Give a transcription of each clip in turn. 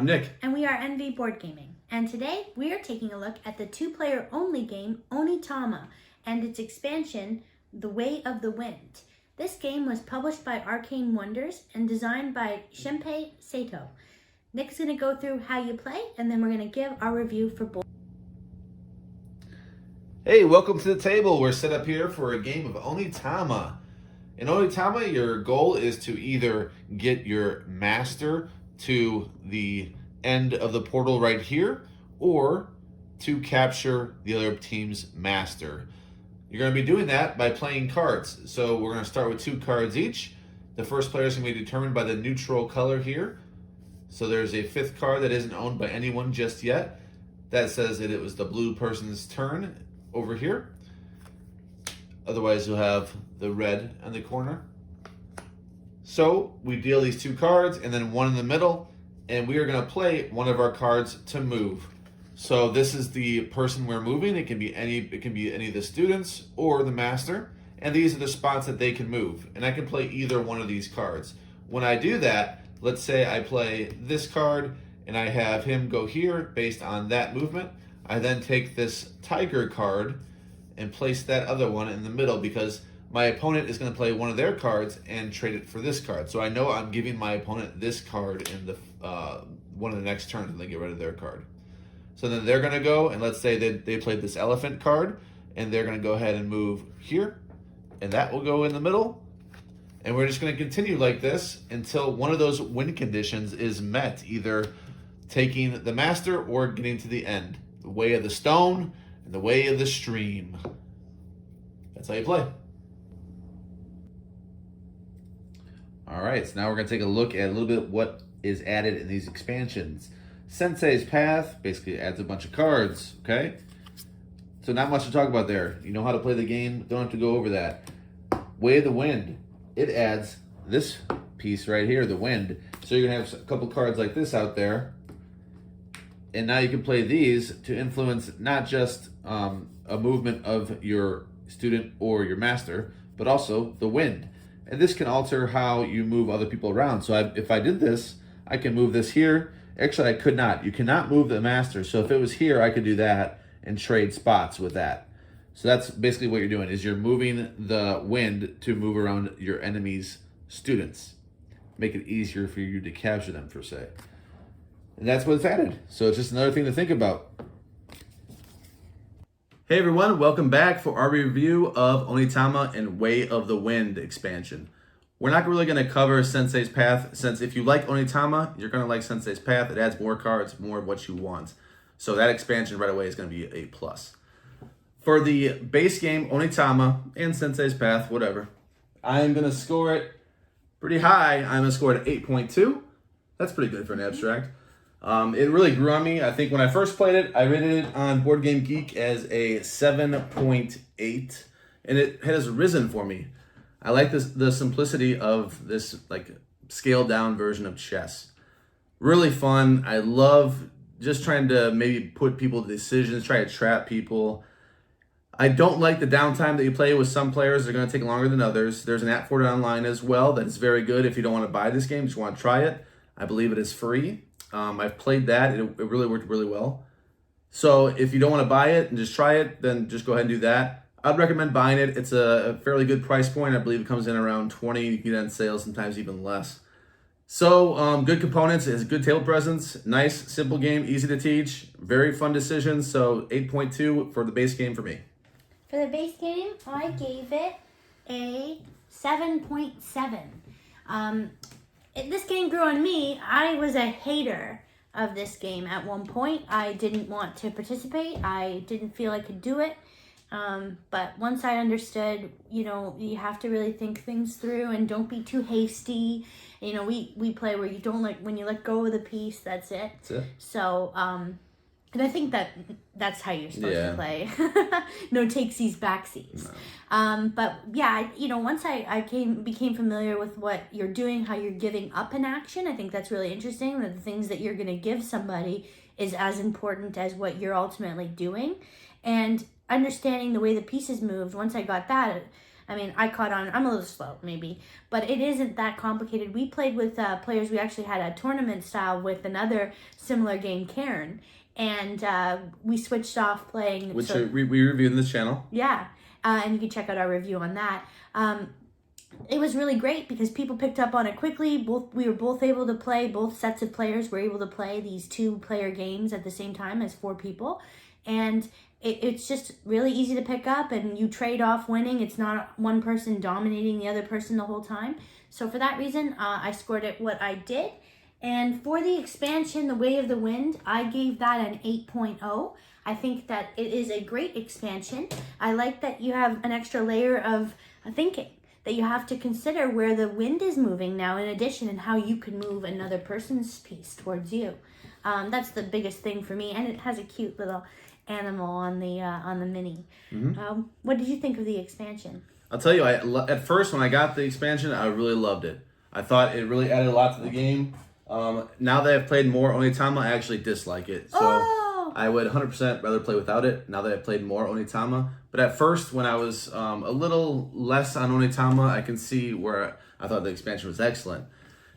I'm Nick. And we are NV Board Gaming. And today we are taking a look at the two-player only game Onitama and its expansion, The Way of the Wind. This game was published by Arcane Wonders and designed by Sensei Sato. Nick's going to go through how you play, and then we're going to give our review for both. Hey, welcome to the table. We're set up here for a game of Onitama. In Onitama, your goal is to either get your master to the end of the portal right here, or to capture the other team's master. You're going to be doing that by playing cards. So we're going to start with 2 cards each. The first player is going to be determined by the neutral color here. So there's a 5th card that isn't owned by anyone just yet. That says that it was the blue person's turn over here. Otherwise, you'll have the red in the corner. So we deal these 2 cards and then 1 in the middle, and we are going to play one of our cards to move. So this is the person we're moving. It can be any of the students or the master, and these are the spots that they can move. And I can play either one of these cards. When I do that, let's say I play this card and I have him go here based on that movement. I then take this tiger card and place that other one in the middle because my opponent is going to play one of their cards and trade it for this card. So I know I'm giving my opponent this card in the one of the next turns when they get rid of their card. So then they're going to go, and let's say they played this elephant card, and they're going to go ahead and move here, and that will go in the middle. And we're just going to continue like this until one of those win conditions is met, either taking the master or getting to the end. The way of the stone and the way of the stream. That's how you play. All right, so now we're going to take a look at a little bit what is added in these expansions. Sensei's Path basically adds a bunch of cards, okay? So not much to talk about there. You know how to play the game, don't have to go over that. Way of the Wind, it adds this piece right here, the wind. So you're going to have a couple cards like this out there. And now you can play these to influence not just a movement of your student or your master, but also the wind. And this can alter how you move other people around. So if I did this, I can move this here. Actually, I could not. You cannot move the master. So if it was here, I could do that and trade spots with that. So that's basically what you're doing, is you're moving the wind to move around your enemy's students. Make it easier for you to capture them, per se. And that's what's added. So it's just another thing to think about. Hey everyone, welcome back for our review of Onitama and Way of the Wind expansion. We're not really going to cover Sensei's Path, since if you like Onitama, you're going to like Sensei's Path. It adds more cards, more of what you want. So that expansion right away is going to be a plus. For the base game, Onitama and Sensei's Path, whatever, I'm going to score it pretty high. I'm going to score it at 8.2. That's pretty good for an abstract. It really grew on me. I think when I first played it, I rated it on Board Game Geek as a 7.8, and it has risen for me. I like the simplicity of this like scaled down version of chess. Really fun. I love just trying to maybe put people to decisions, try to trap people. I don't like the downtime that you play with some players. They're going to take longer than others. There's an app for it online as well that is very good if you don't want to buy this game, just want to try it. I believe it is free. I've played that. It really worked really well. So if you don't want to buy it and just try it, then just go ahead and do that. I'd recommend buying it. It's a fairly good price point. I believe it comes in around 20. You can get it on sale, sometimes even less. So good components. It has good table presence. Nice, simple game, easy to teach. Very fun decisions. So 8.2 for the base game for me. For the base game, I gave it a 7.7. This game grew on me. I was a hater of this game at one point. I didn't want to participate. I didn't feel I could do it. But once I understood, you have to really think things through and don't be too hasty. We play where you don't when you let go of the piece, that's it. That's it. So, and I think that's how you're supposed to play. No takesies, backsies. No. But yeah, once I became familiar with what you're doing, how you're giving up an action, I think that's really interesting. That the things that you're going to give somebody is as important as what you're ultimately doing. And understanding the way the pieces moved, once I got that, I mean, I caught on. I'm a little slow, maybe, but it isn't that complicated. We played with players. We actually had a tournament style with another similar game, Karen, and we switched off playing. Which we reviewed in this channel. Yeah, and you can check out our review on that. It was really great because people picked up on it quickly. We were both able to play. Both sets of players were able to play these 2-player games at the same time as 4 people, and it's just really easy to pick up, and you trade off winning. It's not one person dominating the other person the whole time. So for that reason, I scored it what I did. And for the expansion, The Way of the Wind, I gave that an 8.0. I think that it is a great expansion. I like that you have an extra layer of thinking, that you have to consider where the wind is moving now in addition, and how you can move another person's piece towards you. That's the biggest thing for me, and it has a cute little animal on the mini. What did you think of the expansion? I'll tell you, at first when I got the expansion, I really loved it. I thought it really added a lot to the game. Now that I've played more Onitama, I actually dislike it. So I would 100% rather play without it now that I've played more Onitama. But at first, when I was a little less on Onitama, I can see where I thought the expansion was excellent.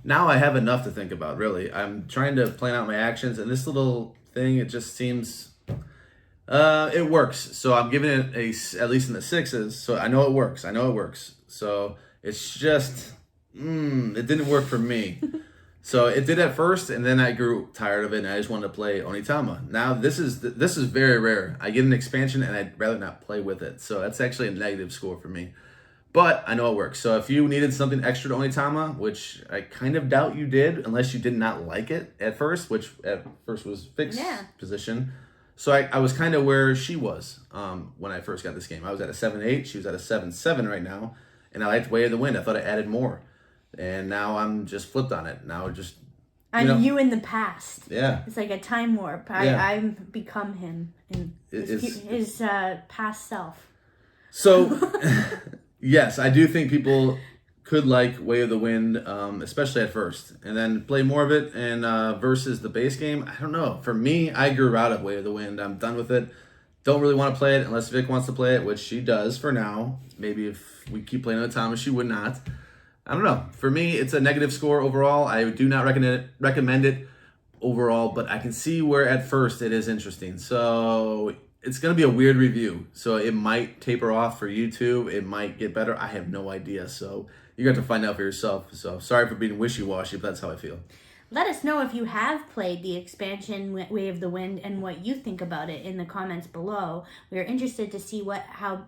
Now I have enough to think about, really. I'm trying to plan out my actions, and this little thing, it just seems... it works. So I'm giving it at least in the 6s. So I know it works. So it's just, it didn't work for me. So it did at first, and then I grew tired of it, and I just wanted to play Onitama. Now this is very rare. I get an expansion, and I'd rather not play with it. So that's actually a negative score for me. But I know it works. So if you needed something extra to Onitama, which I kind of doubt you did, unless you did not like it at first, which at first was fixed position. So I was kind of where she was when I first got this game. I was at a 7.8. She was at a 7.7 right now. And I liked Way of the Wind. I thought it added more. And now I'm just flipped on it. Now just... You in the past. Yeah. It's like a time warp. I've become him in his past self. So, yes, I do think people could like Way of the Wind, especially at first, and then play more of it. And versus the base game, I don't know. For me, I grew out of Way of the Wind. I'm done with it. Don't really want to play it unless Vic wants to play it, which she does for now. Maybe if we keep playing Onitama, she would not. I don't know. For me, it's a negative score overall. I do not recommend it overall, but I can see where at first it is interesting. So it's going to be a weird review. So it might taper off for YouTube. It might get better. I have no idea. So you got to find out for yourself. So sorry for being wishy-washy, but that's how I feel. Let us know if you have played the expansion Way of the Wind and what you think about it in the comments below. We're interested to see how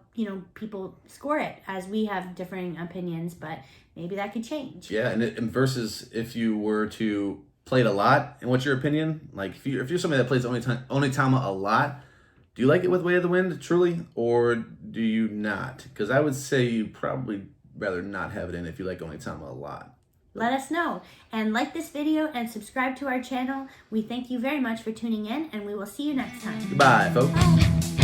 people score it, as we have differing opinions, but maybe that could change. Yeah, and versus if you were to play it a lot, and what's your opinion? Like if you're somebody that plays Onitama a lot, do you like it with Way of the Wind truly, or do you not? Because I would say you probably rather not have it in if you like Onitama a lot. Let us know, and like this video and subscribe to our channel. We thank you very much for tuning in, and we will see you next time. Goodbye, folks. Bye.